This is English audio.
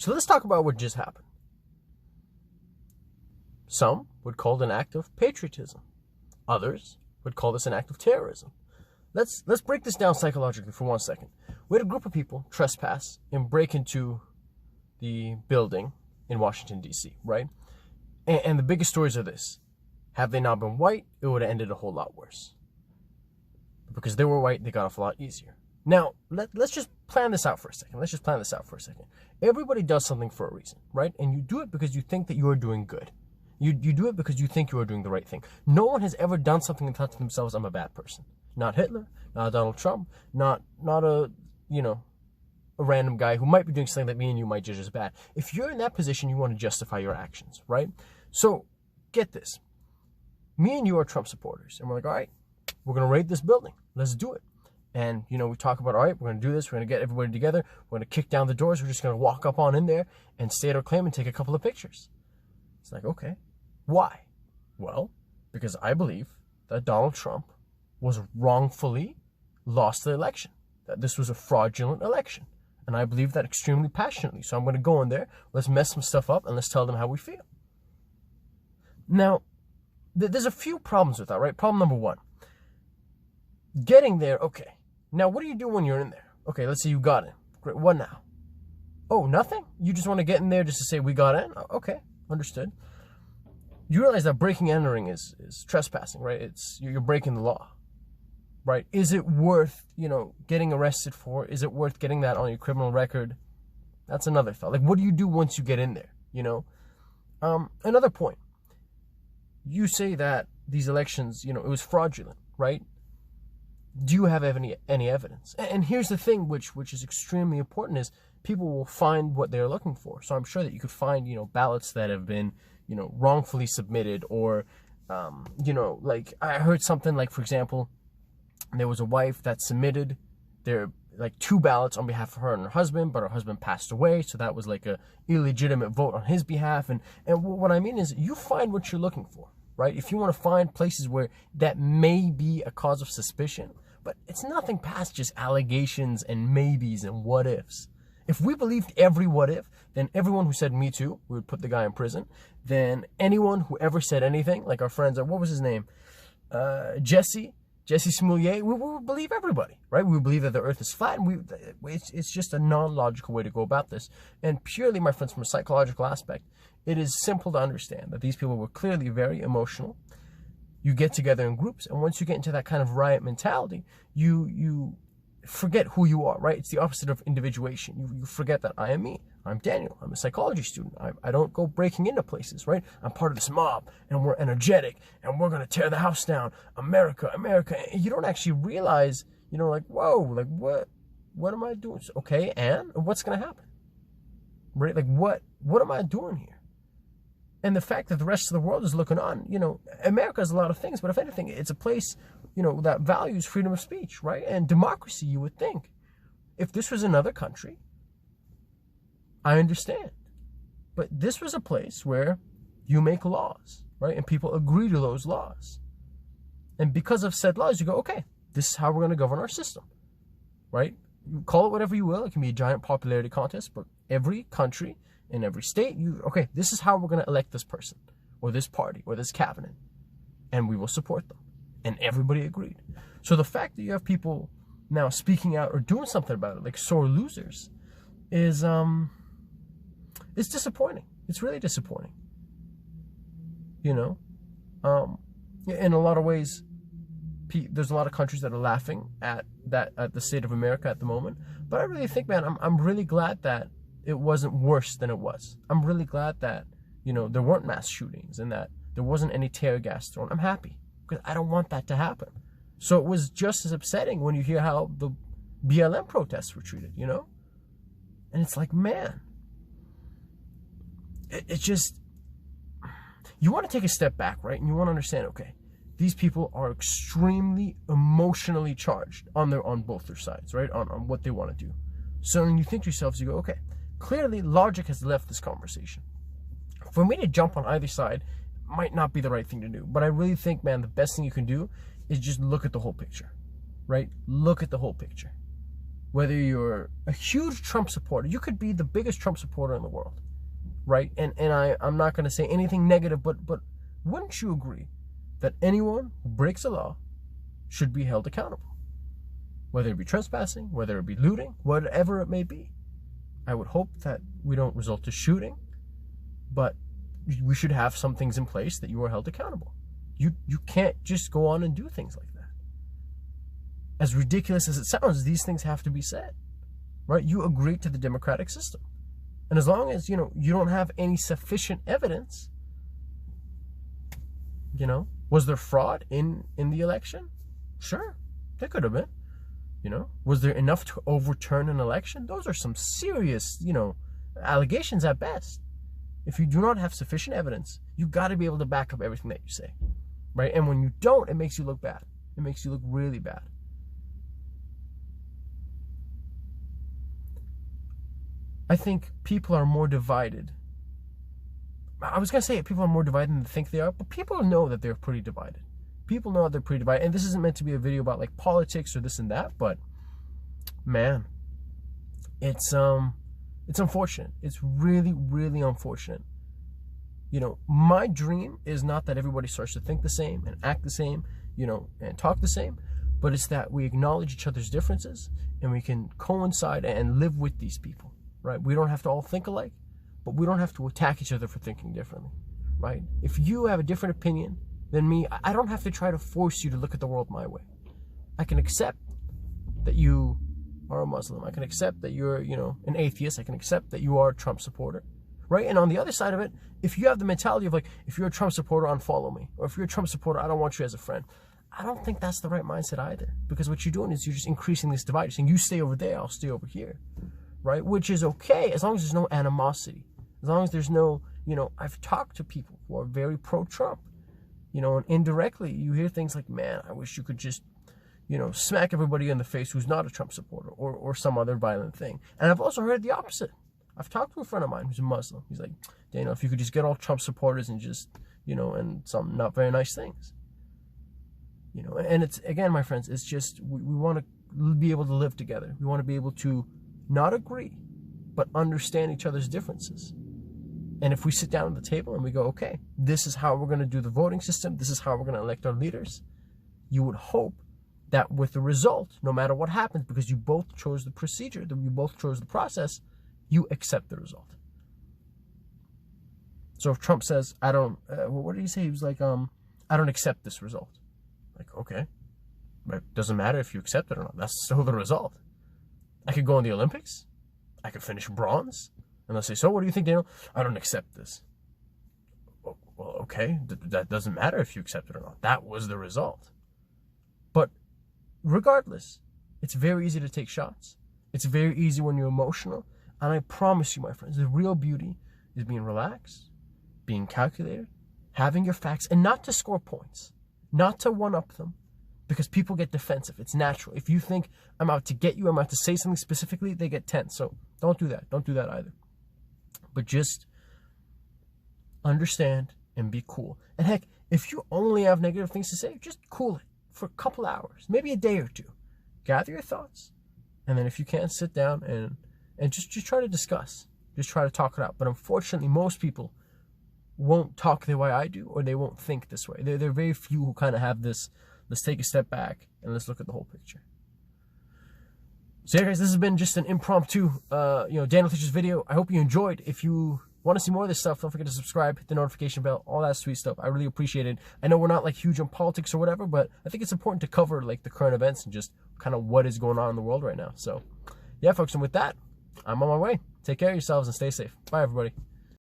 So let's talk about what just happened. Some would call it an act of patriotism. Others would call this an act of terrorism. Let's break this down psychologically for 1 second. We had a group of people trespass and break into the building in Washington, D.C., right? And the biggest stories are this. Had they not been white, it would have ended a whole lot worse. But because they were white, they got off a lot easier. Now, let's just plan this out for a second. Everybody does something for a reason, right? And you do it because you think that you are doing good. You do it because you think you are doing the right thing. No one has ever done something and thought to themselves, I'm a bad person. Not Hitler, not Donald Trump, not a random guy who might be doing something that me and you might judge as bad. If you're in that position, you want to justify your actions, right? So, get this. Me and you are Trump supporters. And we're like, all right, we're going to raid this building. Let's do it. And, we talk about, all right, we're going to do this. We're going to get everybody together. We're going to kick down the doors. We're just going to walk up on in there and state our claim and take a couple of pictures. It's like, okay, why? Well, because I believe that Donald Trump was wrongfully lost the election. That this was a fraudulent election. And I believe that extremely passionately. So I'm going to go in there, let's mess some stuff up, and let's tell them how we feel. Now, there's a few problems with that, right? Problem number one. Getting there, okay. Now, what do you do when you're in there? Okay, let's say you got in. Great, what now? Oh, nothing? You just want to get in there just to say we got in? Okay, understood. You realize that breaking and entering is trespassing, right? You're breaking the law, right? Is it worth, getting arrested for? Is it worth getting that on your criminal record? That's another thought. Like, what do you do once you get in there, Another point. You say that these elections, it was fraudulent, right? Do you have any evidence? And here's the thing, which is extremely important, is people will find what they're looking for. So I'm sure that you could find, ballots that have been, wrongfully submitted, or, like I heard something like, for example, there was a wife that submitted their 2 ballots on behalf of her and her husband, but her husband passed away, so that was like a illegitimate vote on his behalf. And what I mean is, you find what you're looking for, right? If you want to find places where that may be a cause of suspicion, but it's nothing past just allegations and maybes and what ifs. If we believed every what if, then everyone who said me too, we would put the guy in prison. Then anyone who ever said anything, like our friends, what was his name? Jesse Smollett, we would believe everybody, right? We would believe that the earth is flat, and it's just a non-logical way to go about this. And purely, my friends, from a psychological aspect, it is simple to understand that these people were clearly very emotional. You get together in groups, and once you get into that kind of riot mentality, you forget who you are, right? It's the opposite of individuation. You forget that I am me. I'm Daniel. I'm a psychology student. I don't go breaking into places, right? I'm part of this mob, and we're energetic, and we're going to tear the house down. America, America. And you don't actually realize, like, whoa, like, what am I doing? Okay, and what's going to happen? Right? Like, what am I doing here? And the fact that the rest of the world is looking on, America is a lot of things, but if anything, it's a place, that values freedom of speech, right? And democracy, you would think. If this was another country, I understand. But this was a place where you make laws, right? And people agree to those laws. And because of said laws, you go, okay, this is how we're going to govern our system, right? You call it whatever you will. It can be a giant popularity contest, but every country in every state, okay, this is how we're going to elect this person or this party or this cabinet, and we will support them. And everybody agreed. So the fact that you have people now speaking out or doing something about it, like sore losers, is it's disappointing. It's really disappointing. In a lot of ways, there's a lot of countries that are laughing at the state of America at the moment. But I really think, man, I'm really glad that it wasn't worse than it was. I'm really glad that, there weren't mass shootings and that there wasn't any tear gas thrown. I'm happy because I don't want that to happen. So it was just as upsetting when you hear how the BLM protests were treated, And it's like, man, it's just, you want to take a step back, right? And you want to understand, okay, these people are extremely emotionally charged on both their sides, right? On what they want to do. So when you think to yourselves, you go, okay, clearly logic has left this conversation. For me to jump on either side might not be the right thing to do. But I really think, man, the best thing you can do is just look at the whole picture, right? Look at the whole picture. whether you're a huge Trump supporter, you could be the biggest Trump supporter in the world, right? And I'm not going to say anything negative, but wouldn't you agree that anyone who breaks a law should be held accountable? Whether it be trespassing, whether it be looting, whatever it may be. I would hope that we don't resort to shooting, but we should have some things in place that you are held accountable. You can't just go on and do things like that. As ridiculous as it sounds, these things have to be said, right? You agreed to the democratic system. And as long as, you don't have any sufficient evidence, was there fraud in the election? Sure, there could have been. Was there enough to overturn an election? Those are some serious, allegations at best. If you do not have sufficient evidence, you got to be able to back up everything that you say, right? And when you don't, it makes you look bad. It makes you look really bad. I think people are more divided. I was going to say people are more divided than they think they are, but people know that they're pretty divided. People know they're pretty divided. And this isn't meant to be a video about like politics or this and that, but man, it's unfortunate. It's really, really unfortunate. My dream is not that everybody starts to think the same and act the same, and talk the same, but it's that we acknowledge each other's differences and we can coincide and live with these people, right? We don't have to all think alike, but we don't have to attack each other for thinking differently, right? If you have a different opinion than me, I don't have to try to force you to look at the world my way. I can accept that you are a Muslim. I can accept that you're, an atheist. I can accept that you are a Trump supporter, right? And on the other side of it, if you have the mentality of like, if you're a Trump supporter, unfollow me. Or if you're a Trump supporter, I don't want you as a friend. I don't think that's the right mindset either. Because what you're doing is you're just increasing this divide. You're saying, you stay over there, I'll stay over here, right? Which is okay as long as there's no animosity. As long as there's no, I've talked to people who are very pro-Trump, and indirectly you hear things like, man, I wish you could just, smack everybody in the face who's not a Trump supporter or some other violent thing. And I've also heard the opposite. I've talked to a friend of mine who's a Muslim. He's like, Daniel, if you could just get all Trump supporters and just, and some not very nice things. And it's, again, my friends, it's just, we want to be able to live together. We want to be able to not agree, but understand each other's differences. And if we sit down at the table and we go, okay, this is how we're going to do the voting system, this is how we're going to elect our leaders, you would hope that with the result, no matter what happens, because you both chose the procedure, that you both chose the process, you accept the result. So if Trump says, I don't, what did he say? He was like, I don't accept this result. Like, okay, but it doesn't matter if you accept it or not. That's still the result. I could go in the Olympics. I could finish bronze. And they'll say, so what do you think, Daniel? I don't accept this. Well, okay, that doesn't matter if you accept it or not. That was the result. But regardless, it's very easy to take shots. It's very easy when you're emotional. And I promise you, my friends, the real beauty is being relaxed, being calculated, having your facts, and not to score points, not to one-up them, because people get defensive. It's natural. If you think I'm out to get you, I'm out to say something specifically, they get tense. So don't do that. Don't do that either. But just understand and be cool. And heck, if you only have negative things to say, just cool it for a couple hours, maybe a day or two. Gather your thoughts. And then if you can, sit down and just try to discuss. Just try to talk it out. But unfortunately, most people won't talk the way I do, or they won't think this way. There are very few who kind of have this, let's take a step back and let's look at the whole picture. So yeah, guys, this has been just an impromptu, Daniel Teaches video. I hope you enjoyed. If you want to see more of this stuff, don't forget to subscribe, hit the notification bell, all that sweet stuff. I really appreciate it. I know we're not like huge on politics or whatever, but I think it's important to cover like the current events and just kind of what is going on in the world right now. So yeah, folks, and with that, I'm on my way. Take care of yourselves and stay safe. Bye, everybody.